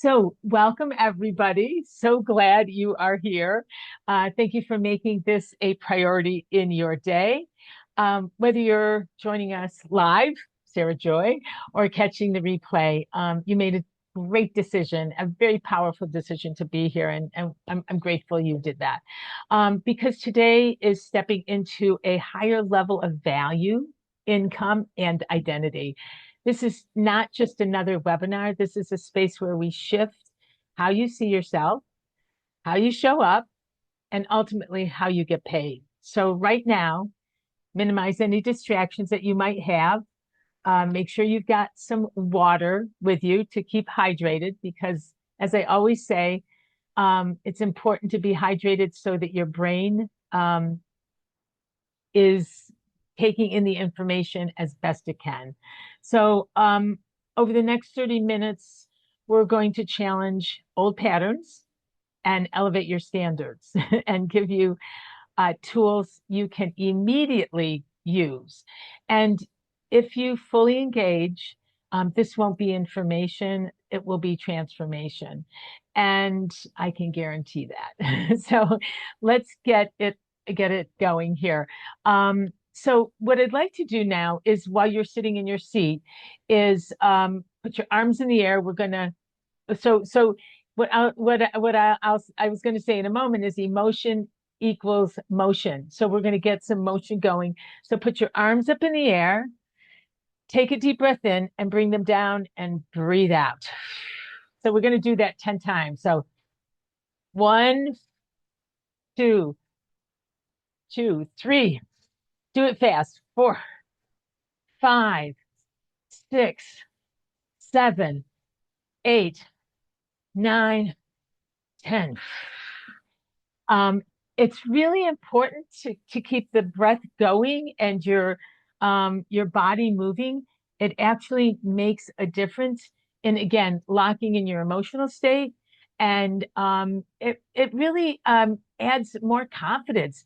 So, welcome everybody. So glad you are here. Thank you for making this a priority in your day. Whether you're joining us live, Sarah Joy, or catching the replay, you made a great decision, a very powerful decision to be here. And I'm grateful you did that. Because today is stepping into a higher level of value, income, and identity. This is not just another webinar. This is a space where we shift how you see yourself, how you show up, and ultimately how you get paid. So right now, minimize any distractions that you might have. Make sure you've got some water with you to keep hydrated because, as I always say, it's important to be hydrated so that your brain is taking in the information as best it can. So over the next 30 minutes, we're going to challenge old patterns and elevate your standards and give you tools you can immediately use. And if you fully engage, this won't be information, it will be transformation. And I can guarantee that. So let's get it going here. So what I'd like to do now is while you're sitting in your seat is put your arms in the air. We're gonna so I was going to say in a moment is emotion equals motion. So we're going to get some motion going. So put your arms up in the air, take a deep breath in and bring them down and breathe out. So we're going to do that 10 times. So 1, 2, 2, 3, do it fast. 4, 5, 6, 7, 8, 9, 10. It's really important to keep the breath going and your body moving. It actually makes a difference in, again, locking in your emotional state. And it really adds more confidence.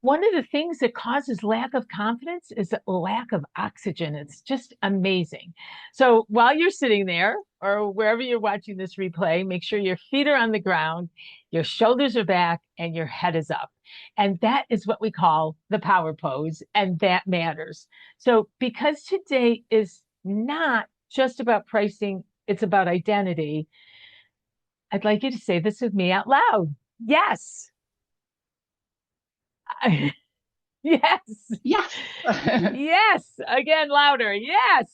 One of the things that causes lack of confidence is a lack of oxygen. It's just amazing. So while you're sitting there or wherever you're watching this replay, make sure your feet are on the ground, your shoulders are back, and your head is up. And that is what we call the power pose, and that matters. So because today is not just about pricing, it's about identity, I'd like you to say this with me out loud. Yes. Yes. Yes. Yes. Again, louder. Yes.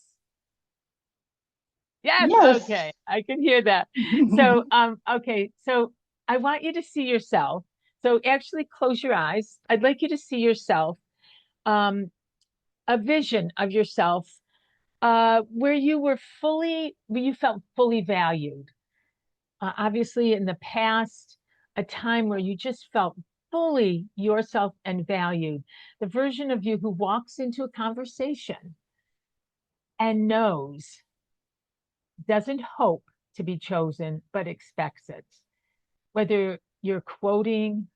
Yes. Yes. Okay. I can hear that. Okay. So I want you to see yourself. So actually close your eyes. I'd like you to see yourself, um, a vision of yourself, where where you felt fully valued. Obviously in the past, a time where you just felt fully yourself and valued. The version of you who walks into a conversation and knows, doesn't hope to be chosen, but expects it. Whether you're quoting,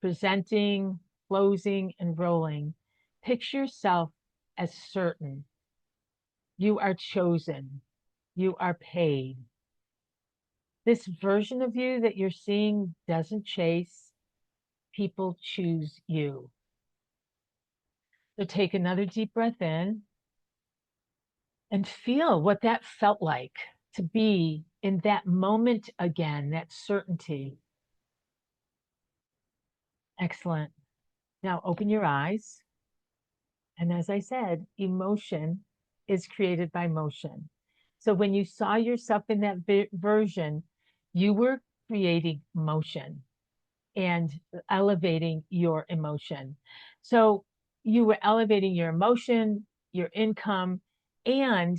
presenting, closing, and rolling, picture yourself as certain. You are chosen. You are paid. This version of you that you're seeing doesn't chase. People choose you. So take another deep breath in and feel what that felt like to be in that moment again, that certainty. Excellent. Now open your eyes. And as I said, emotion is created by motion. So when you saw yourself in that version, you were creating motion and elevating your emotion. So you were elevating your emotion, your income, and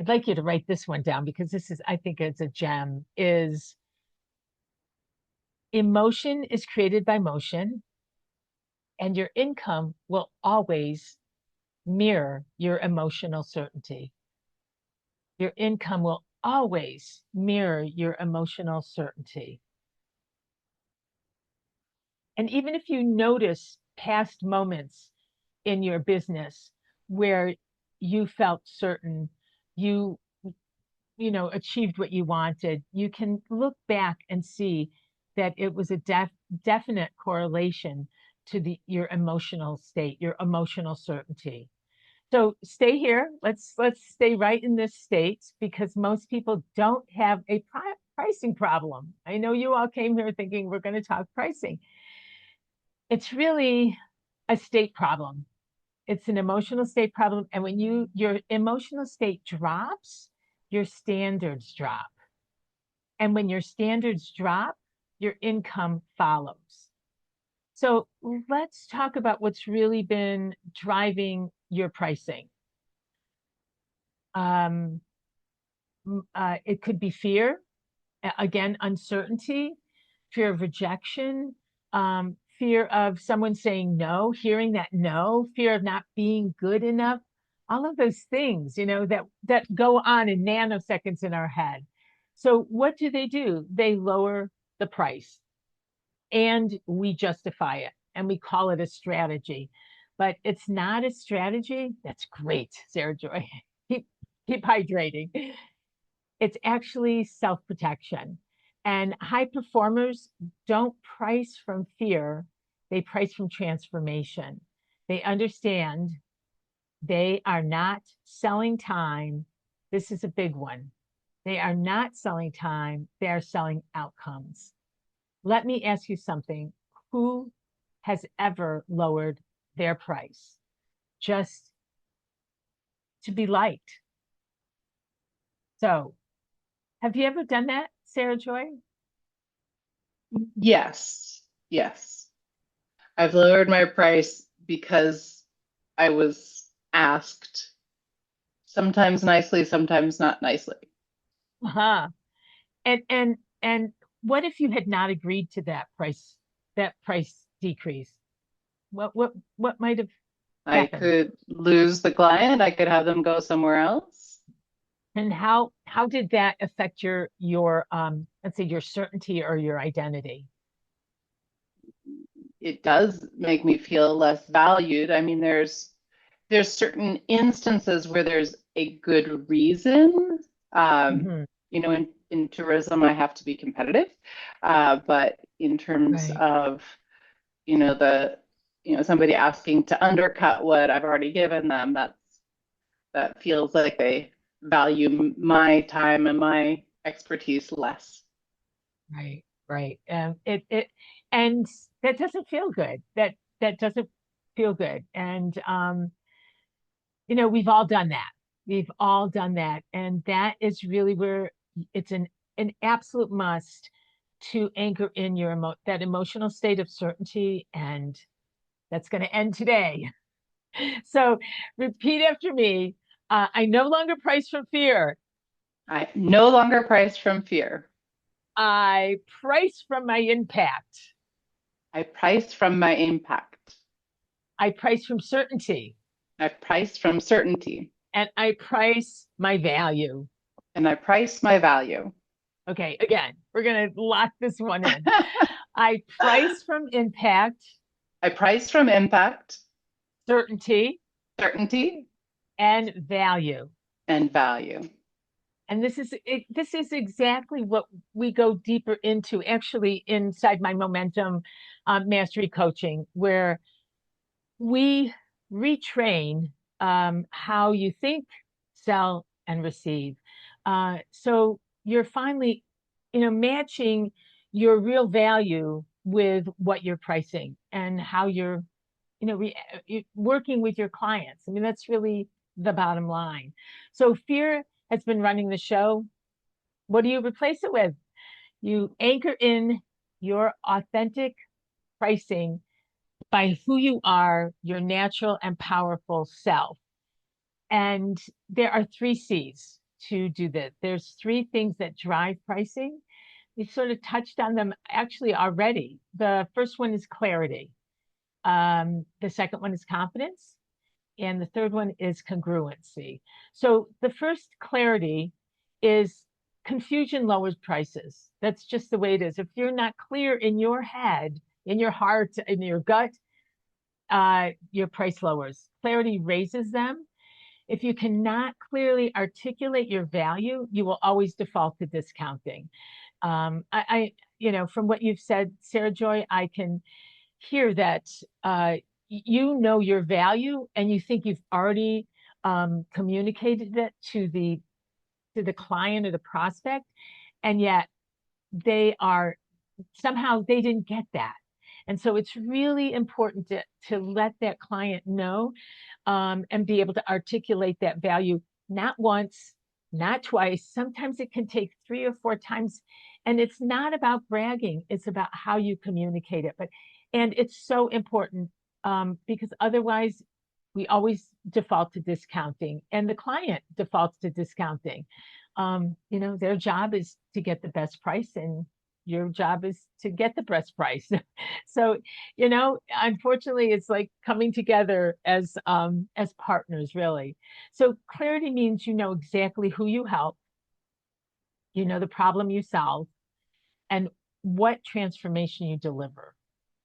I'd like you to write this one down because this is, I think it's a gem, is emotion is created by motion, and your income will always mirror your emotional certainty. Your income will always mirror your emotional certainty. And even if you notice past moments in your business where you felt certain, you achieved what you wanted, you can look back and see that it was a definite correlation to your emotional state, your emotional certainty. So stay here. Let's stay right in this state because most people don't have a pricing problem. I know you all came here thinking we're going to talk pricing. It's really a state problem. It's an emotional state problem. And when your emotional state drops, your standards drop. And when your standards drop, your income follows. So let's talk about what's really been driving your pricing. Um, it could be fear, again, uncertainty, fear of rejection, fear of someone saying no, hearing that no, fear of not being good enough, all of those things, that go on in nanoseconds in our head. So what do? They lower the price and we justify it and we call it a strategy. But it's not a strategy. That's great, Sarah Joy. Keep keep hydrating. It's actually self-protection. And high performers don't price from fear, they price from transformation. They understand they are not selling time. This is a big one. They are not selling time, they are selling outcomes. Let me ask you something. Who has ever lowered their price just to be liked? So, have you ever done that, Sarah Joy? Yes, yes. I've lowered my price because I was asked, sometimes nicely, sometimes not nicely. Uh-huh. And what if you had not agreed to that price decrease? What might have I happened? could lose the client, I could have them go somewhere else. And how did that affect your let's say your certainty or your identity? It does make me feel less valued. I mean, there's certain instances where there's a good reason. Um, Hmm. in tourism, I have to be competitive. But in terms Right, of, the, somebody asking to undercut what I've already given them, that feels like they value my time and my expertise less. right. It and that doesn't feel good. That doesn't feel good. And we've all done that. We've all done that. And that is really where it's an absolute must to anchor in that emotional state of certainty. And that's going to end today. So repeat after me. I no longer price from fear. I no longer price from fear. I price from my impact. I price from my impact. I price from certainty. I price from certainty. And I price my value. And I price my value. Okay, again, we're going to lock this one in. I price from impact, I price from impact, certainty, certainty, and value. and value. And this is exactly what we go deeper into actually inside my momentum mastery coaching, where we retrain how you think, sell, and receive. So you're finally, matching your real value with what you're pricing and how you're working with your clients. I mean, that's really the bottom line. So fear has been running the show. What do you replace it with? You anchor in your authentic pricing by who you are, your natural and powerful self. And there are three C's to do that. There's three things that drive pricing. We sort of touched on them actually already. The first one is clarity. The second one is confidence. And the third one is congruency. So the first, clarity, is confusion lowers prices. That's just the way it is. If you're not clear in your head, in your heart, in your gut, your price lowers. Clarity raises them. If you cannot clearly articulate your value, you will always default to discounting. From what you've said, Sarah Joy, I can hear that you know your value and you think you've already communicated it to the client or the prospect, and yet they are somehow they didn't get that. And so it's really important to let that client know and be able to articulate that value, not once, not twice. Sometimes it can take 3 or 4 times. And it's not about bragging, it's about how you communicate it. And it's so important because otherwise, we always default to discounting, and the client defaults to discounting. Their job is to get the best price, and your job is to get the best price. So, unfortunately, it's like coming together as partners, really. So clarity means you know exactly who you help, you know the problem you solve, and what transformation you deliver.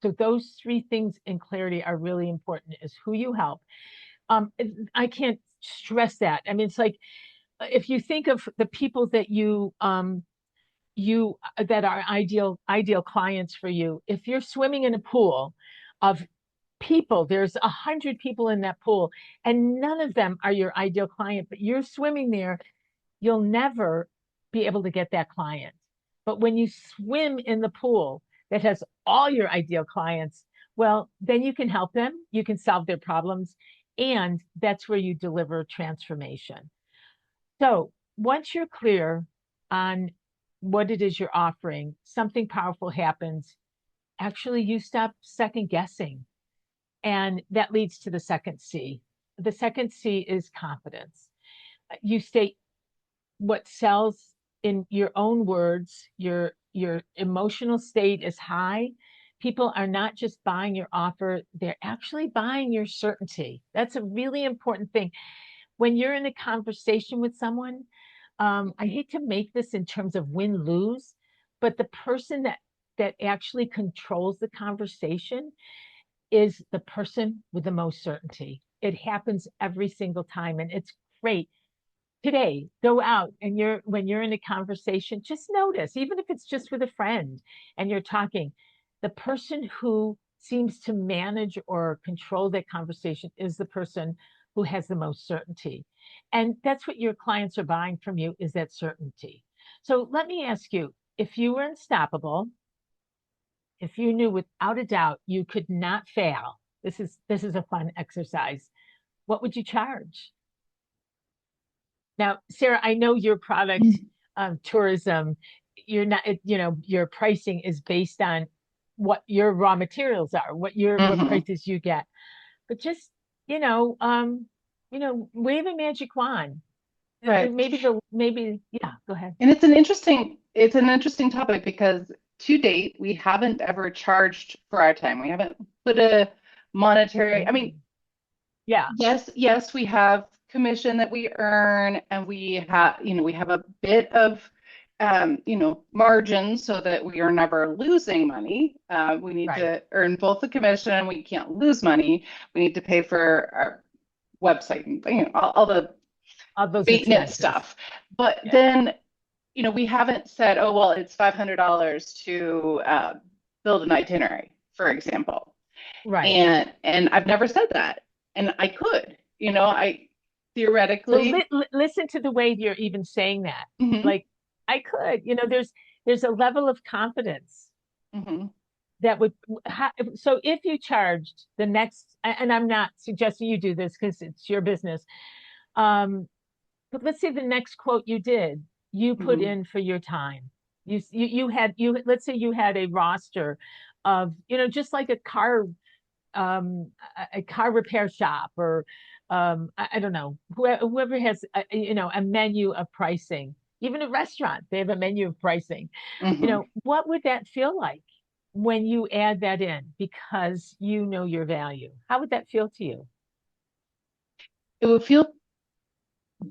So those three things in clarity are really important: is who you help. I can't stress that. I mean, it's like if you think of the people that you that are ideal clients for you. If you're swimming in a pool of people, there's 100 people in that pool, and none of them are your ideal client, but you're swimming there, you'll never be able to get that client. But when you swim in the pool that has all your ideal clients, well, then you can help them, you can solve their problems, and that's where you deliver transformation. So once you're clear on what it is you're offering, something powerful happens. Actually, you stop second guessing. And that leads to the second C. The second C is confidence. You state what sells in your own words, your emotional state is high. People are not just buying your offer, they're actually buying your certainty. That's a really important thing. When you're in a conversation with someone, I hate to make this in terms of win lose, but the person that actually controls the conversation is the person with the most certainty. It happens every single time, and it's great. Today, go out and when you're in a conversation, just notice, even if it's just with a friend and you're talking, the person who seems to manage or control that conversation is the person who has the most certainty. And that's what your clients are buying from you, is that certainty. So let me ask you, if you were unstoppable, if you knew without a doubt you could not fail, this is a fun exercise, what would you charge? Now, Sarah, I know your product, tourism, you're not, your pricing is based on what your raw materials are, what Hmm. prices you get. But just, wave a magic wand. Right. Yeah, go ahead. And it's an interesting topic because to date we haven't ever charged for our time. We haven't put a monetary, I mean, Mm. Yeah, yes, we have commission that we earn, and we have a bit of margin so that we are never losing money. We need right. to earn both the commission and we can't lose money. We need to pay for our website and all the All those maintenance expenses. stuff. But Yeah, then, we haven't said, oh, well, it's $500 to build an itinerary, for example. right. And I've never said that. And I could, I So theoretically. listen to the way you're even saying that. Hmm. Like, I could, there's a level of confidence Hmm. that would so if you charged the next, and I'm not suggesting you do this because it's your business, but let's say the next quote you did, you put Hmm. in for your time. You let's say you had a roster of, just like a car repair shop, or I don't know, whoever has a menu of pricing. Even a restaurant, they have a menu of pricing. Hmm. What would that feel like when you add that in because you know your value? How would that feel to you? It would feel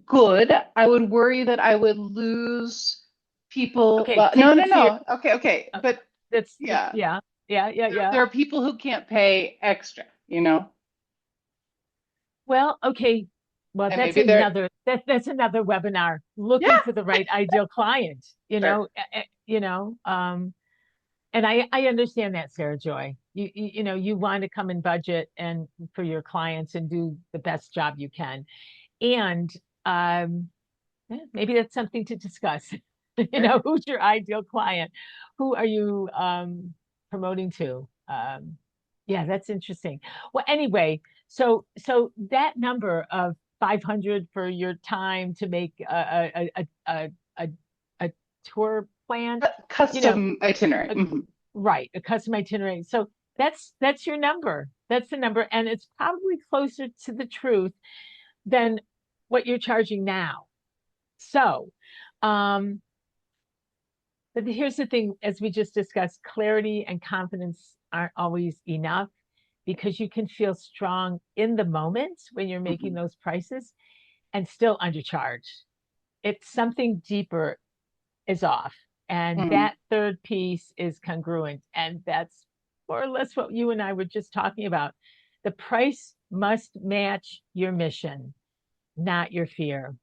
good. I would worry that I would lose people. Okay, Well, no, take no, the fear. no. Okay, okay. uh, But yeah, yeah, yeah, yeah, there, yeah. there are people who can't pay extra. Well, okay. Well, And maybe they're, that's another webinar, yeah, looking for the right ideal client, sure. and I understand that, Sarah Joy. You want to come in budget and for your clients and do the best job you can. And um, maybe that's something to discuss. Sure. Who's your ideal client? Who are you promoting to? Yeah, that's interesting. Well, anyway, so that number of 500 for your time to make a tour plan, you know, Custom itinerary. a, right, a custom itinerary. So that's your number. That's the number, and it's probably closer to the truth than what you're charging now. So, um, but here's the thing, as we just discussed, clarity and confidence aren't always enough because you can feel strong in the moment when you're making Mhm. those prices and still undercharge. It's something deeper is off. And Mhm. that third piece is congruent. And that's more or less what you and I were just talking about. The price must match your mission, not your fear.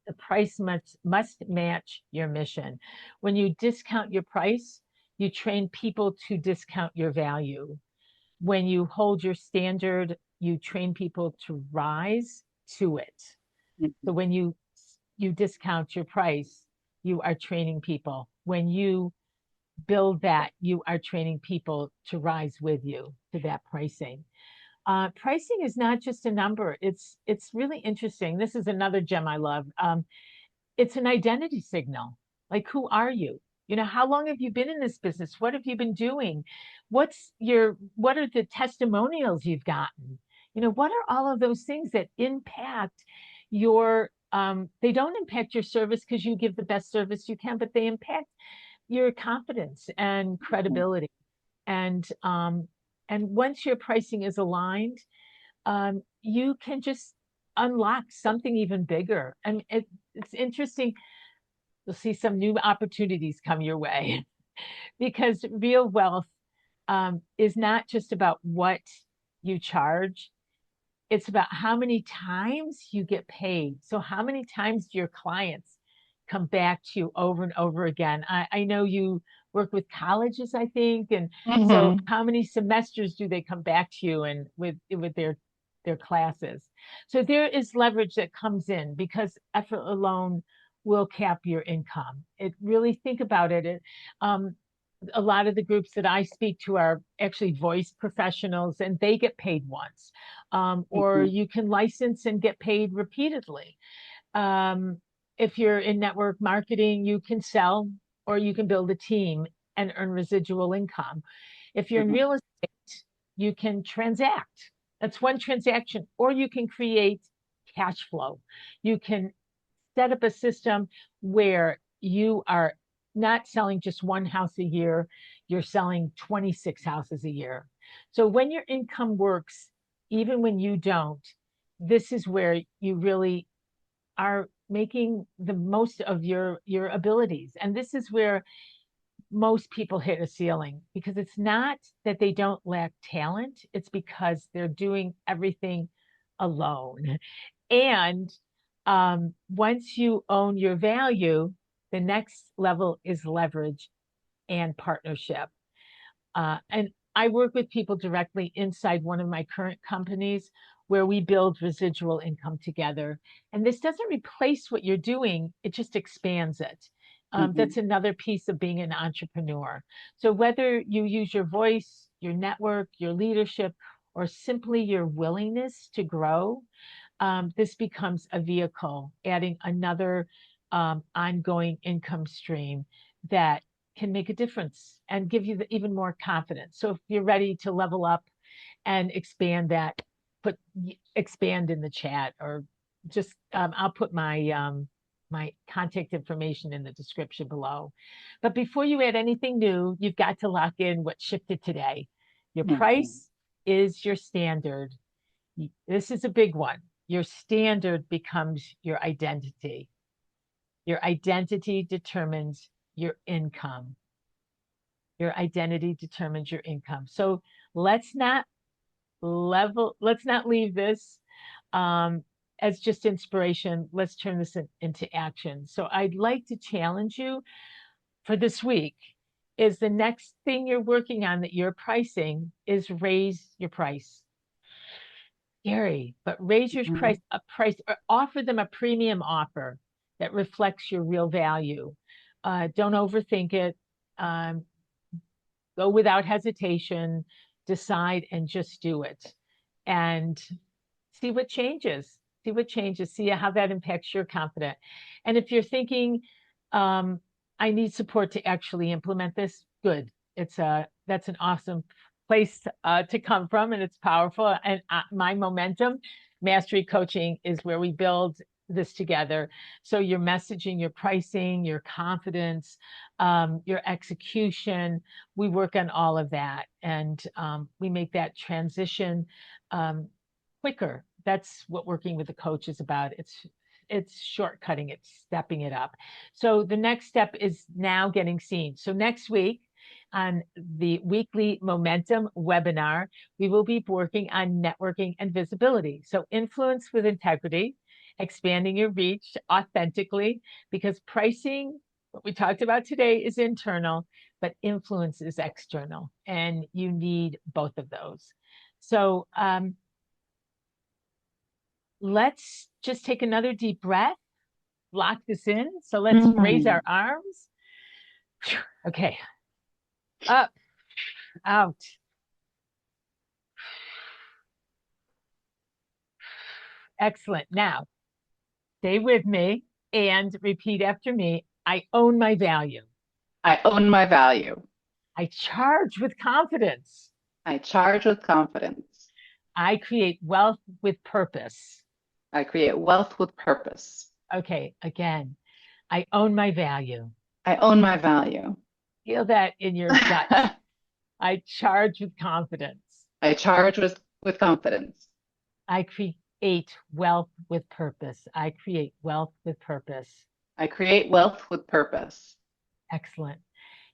The price must match your mission. When you discount your price, you train people to discount your value. When you hold your standard, you train people to rise to it. So Mhm. when you discount your price, you are training people. When you build that, you are training people to rise with you to that pricing. Pricing is not just a number. It's really interesting. This is another gem I love. It's an identity signal. Like, who are you? How long have you been in this business? What have you been doing? What are the testimonials you've gotten? What are all of those things that impact they don't impact your service because you give the best service you can, but they impact your confidence and Mhm. credibility. And once your pricing is aligned, you can just unlock something even bigger. And it's interesting. You'll see some new opportunities come your way because real wealth is not just about what you charge. It's about how many times you get paid. So how many times do your clients come back to you over and over again? I know you work with colleges, I think, and so Mhm. how many semesters do they come back to you and with their classes? So there is leverage that comes in because effort alone will cap your income. It really think about it. A lot of the groups that I speak to are actually voice professionals and they get paid once. Or Mhm. you can license and get paid repeatedly. Um, if you're in network marketing, you can sell or you can build a team and earn residual income. If you're in Mhm. real estate, you can transact. That's one transaction, or you can create cash flow. You can set up a system where you are not selling just one house a year, you're selling 26 houses a year. So when your income works, even when you don't, this is where you really are making the most of your abilities. And this is where most people hit a ceiling because it's not that they don't lack talent, it's because they're doing everything alone. And once you own your value, the next level is leverage and partnership. And I work with people directly inside one of my current companies where we build residual income together. And this doesn't replace what you're doing, it just expands it. That's Mhm. another piece of being an entrepreneur. So, whether you use your voice, your network, your leadership, or simply your willingness to grow, this becomes a vehicle, adding another ongoing income stream that can make a difference and give you even more confidence. So if you're ready to level up and expand that, put expand in the chat or just I'll put my contact information in the description below. But before you add anything new, you've got to lock in what shifted today. Your Mhm. price is your standard. This is a big one. Your standard becomes your identity. Your identity determines your income. Your identity determines your income. So let's not let's not leave this. as just inspiration, let's turn this into action. So I'd like to challenge you for this week is the next thing you're working on that you're pricing is raise your price. Scary, but raise your Mhm. price or offer them a premium offer that reflects your real value. Don't overthink it. Um, Go without hesitation, decide and just do it. And see what changes. See what changes. See how that impacts your confidence. And if you're thinking, um, I need support to actually implement this, good. That's an awesome place to come from, and it's powerful. And my momentum mastery coaching is where we build this together. So your messaging, your pricing, your confidence, your execution, we work on all of that, and we make that transition um, quicker. That's what working with a coach is about. It's shortcutting it, stepping it up. So the next step is now getting seen. So next week on the weekly momentum webinar, we will be working on networking and visibility. So influence with integrity, expanding your reach authentically, because pricing, what we talked about today, is internal, but influence is external, and you need both of those. So let's just take another deep breath, lock this in. So let's raise our Mm. arms. Okay, up, out. Excellent. Now, stay with me and repeat after me. I own my value. I own my value. I charge with confidence. I charge with confidence. I create wealth with purpose. I create wealth with purpose. Okay, again, I own my value. I own my value. Feel that in your gut. I I charge with confidence. charge with confidence. I create wealth with purpose. I create wealth with purpose. I create wealth with purpose. Excellent.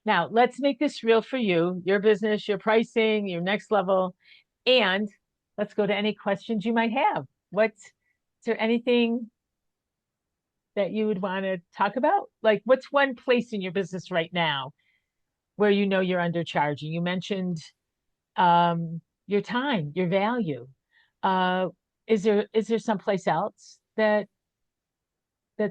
Now, let's make this real for you, your business, your pricing, your next level, and let's go to any questions you might have. Is there anything that you would want to talk about? Like, what's one place in your business right now where you know you're undercharging? You mentioned your time, your value. Uh, is there someplace else that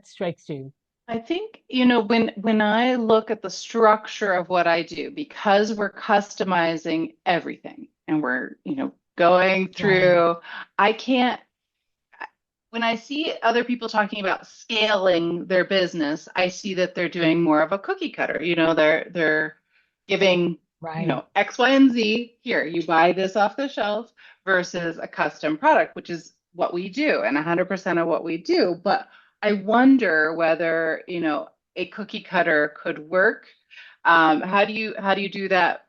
strikes you? I think, when I look at the structure of what I do, because we're customizing everything and we're, going Right, through, I can't, when I see other people talking about scaling their business, I see that they're doing more of a cookie cutter. They're giving, right, X, Y, and Z. Here, you buy this off the shelf versus a custom product, which is what we do and 100% of what we do. But I wonder whether, a cookie cutter could work. How do you do that,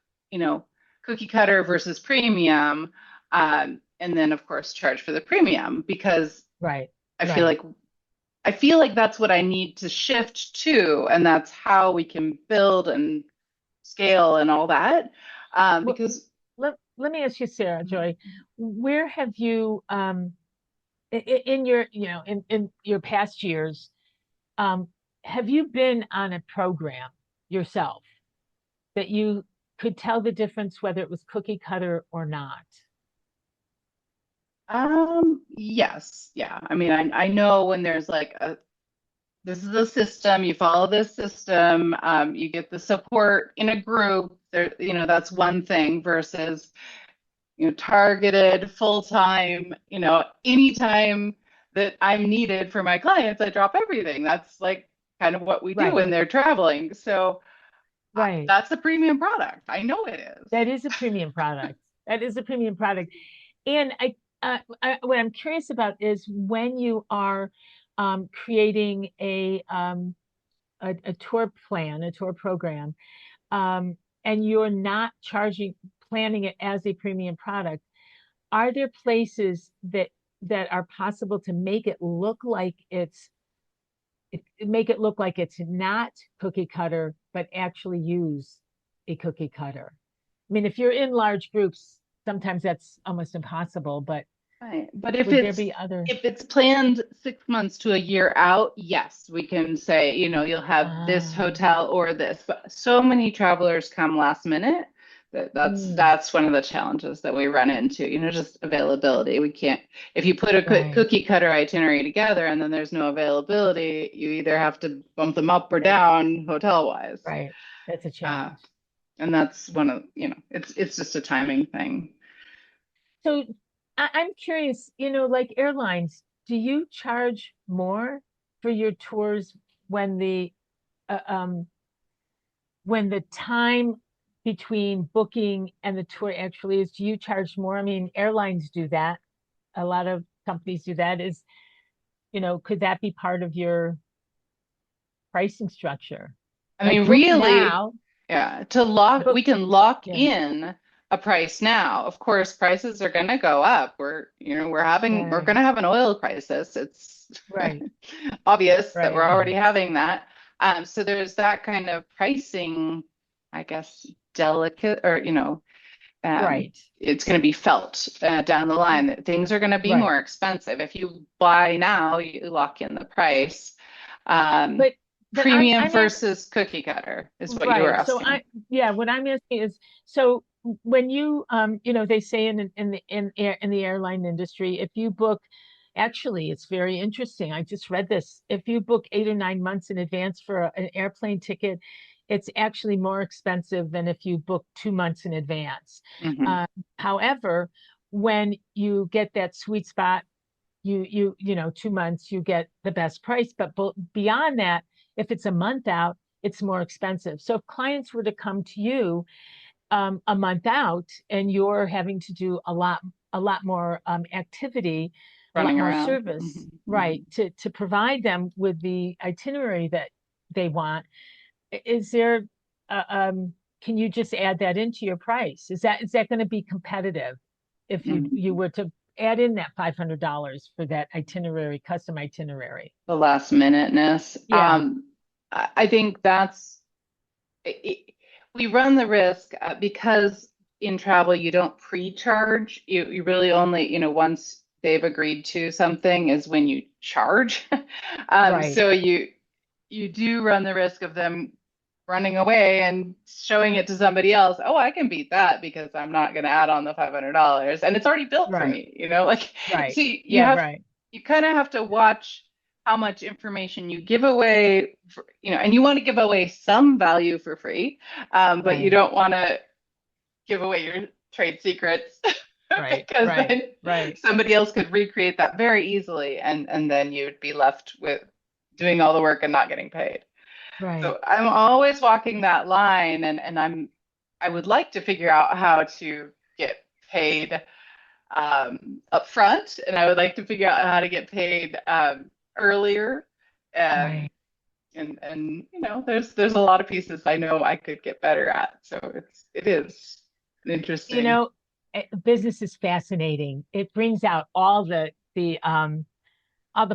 cookie cutter versus premium? And then of course charge for the premium because right, I feel right. like I feel like that's what I need to shift to, and that's how we can build and scale and all that. Well, Because let me ask you, Sarah Joy, where have you in your in your past years, um, have you been on a program yourself that you could tell the difference whether it was cookie cutter or not? yes, yeah. I mean, I know when there's like this is a system, you follow this system, you get the support in a group. There, that's one thing versus targeted full time, anytime that I'm needed for my clients, I drop everything. That's like kind of what we do Right, when they're traveling. So right. that's a premium product. I know it is. That is a premium product. That is a premium product. And what I'm curious about is when you are creating a tour plan, a tour program, um, and you're not planning it as a premium product, are there places that are possible to make it look like it's not cookie cutter, but actually use a cookie cutter? I mean, if you're in large groups, sometimes that's almost impossible, but Right. But if Would there it's be other? if it's planned 6 months to a year out, yes, we can say, you'll have this Ah, hotel or this. But so many travelers come last minute that that's mm, that's one of the challenges that we run into, just availability. We can't, if you put a right, cookie cutter itinerary together and then there's no availability, you either have to bump them up or right, down hotel wise. right. That's a Uh, challenge. and that's one of, it's just a timing thing. So I'm curious, like airlines, do you charge more for your tours when the uh, um when the time between booking and the tour actually is? Do you charge more? I mean, airlines do that. A lot of companies do that. Could that be part of your pricing structure? I Like mean, book really, now, yeah, book, we can lock yeah, in a price now. Of course, prices are going to go up. We're right, going to have an oil crisis. It's right, obvious that we're right, already having that. So there's that kind of pricing, I guess, delicate, or, right, it's going to be felt down the line that things are going to be right. more expensive. If you buy now, you lock in the price. Um, But but I'm Premium I'm asking. versus cookie cutter is what you were Right. So asking. yeah, what I'm asking is, so when they say in the airline industry, if you book, actually, it's very interesting. I just read this. If you book 8 or 9 months in advance for an airplane ticket, it's actually more expensive than if you book 2 months in advance. Hmm. Uh, However, when you get that sweet spot, 2 months, you get the best price. But beyond that, if it's a month out, it's more expensive. So if clients were to come to you a month out and you're having to do a lot more activity, a lot Running more around. service, Hmm. right, to provide them with the itinerary that they want, is there, uh, um, can you just add that into your price? Is that going to be competitive if you Hmm. were to add in that $500 for that itinerary, custom itinerary? The last minuteness. Yeah, I think it, we run the risk because in travel you don't pre-charge. You really only, once they've agreed to something is when you charge. right, So you do run the risk of them running away and showing it to somebody else. Oh, I can beat that because I'm not going to add on the $500 and it's already built for right, me, like, right. so Yeah, right, you kind of have to watch how much information you give away, and you want to give away some value for free, but you right, don't want to give away your trade secrets right, because right, then right, somebody else could recreate that very easily, and then you'd be left with doing all the work and not getting paid. right. So I'm always walking that line, and I would like to figure out how to get paid up front, and I would like to figure out how to get paid earlier. Um, Right. and there's a lot of pieces I know I could get better at. So it is You interesting. know, Business is fascinating. It brings out all the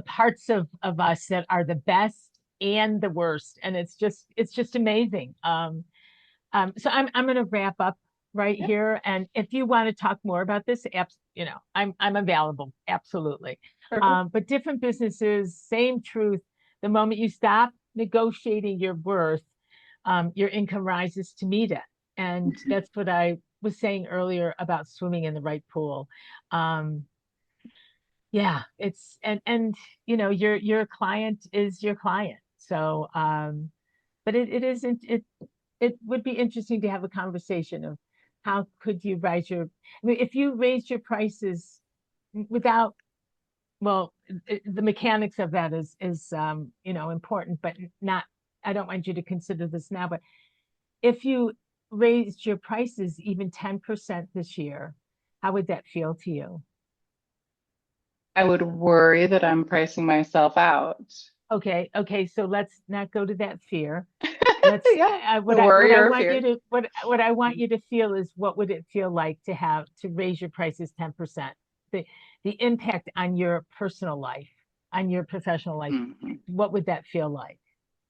parts of us that are the best and the worst, and it's just amazing. So I'm going to wrap up right Yep. here, and if you want to talk more about this, I'm available, absolutely. Perfect. But different businesses, same truth. The moment you stop negotiating your worth, your income rises to meet it, and that's what I was saying earlier about swimming in the right pool. Um, yeah, your client is your client. So, but it isn't it would be interesting to have a conversation of how could you I mean, if you raised your prices without, well, the mechanics of that is important, but not, I don't want you to consider this now, but if you raised your prices even 10% this year, how would that feel to you? I would worry that I'm pricing myself out. Okay, so let's not go to that fear. Let's Yeah, what the I what worry I or want you fear. to what I want you to feel is, what would it feel like to raise your prices 10%? The impact on your personal life, on your professional life, Hmm. what would that feel like?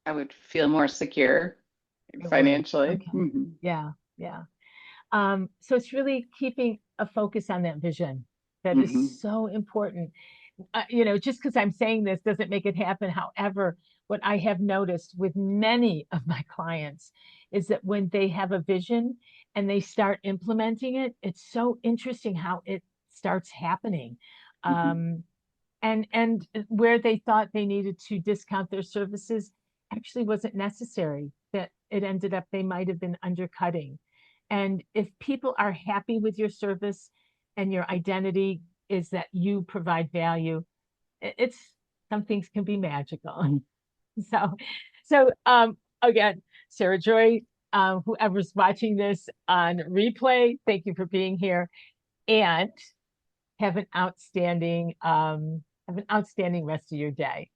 I would feel more secure It would. financially. Okay. Hmm. Yeah, yeah. So it's really keeping a focus on that vision. That is Hmm. so important. Just because I'm saying this doesn't make it happen. However, what I have noticed with many of my clients is that when they have a vision and they start implementing it, it's so interesting how it starts happening. Hmm. Um, and where they thought they needed to discount their services actually wasn't necessary. That it ended up they might have been undercutting. And if people are happy with your service and your identity is that you provide value, it's some things can be magical. So, so again, Sarah Joy, whoever's watching this on replay, thank you for being here, and have an outstanding rest of your day.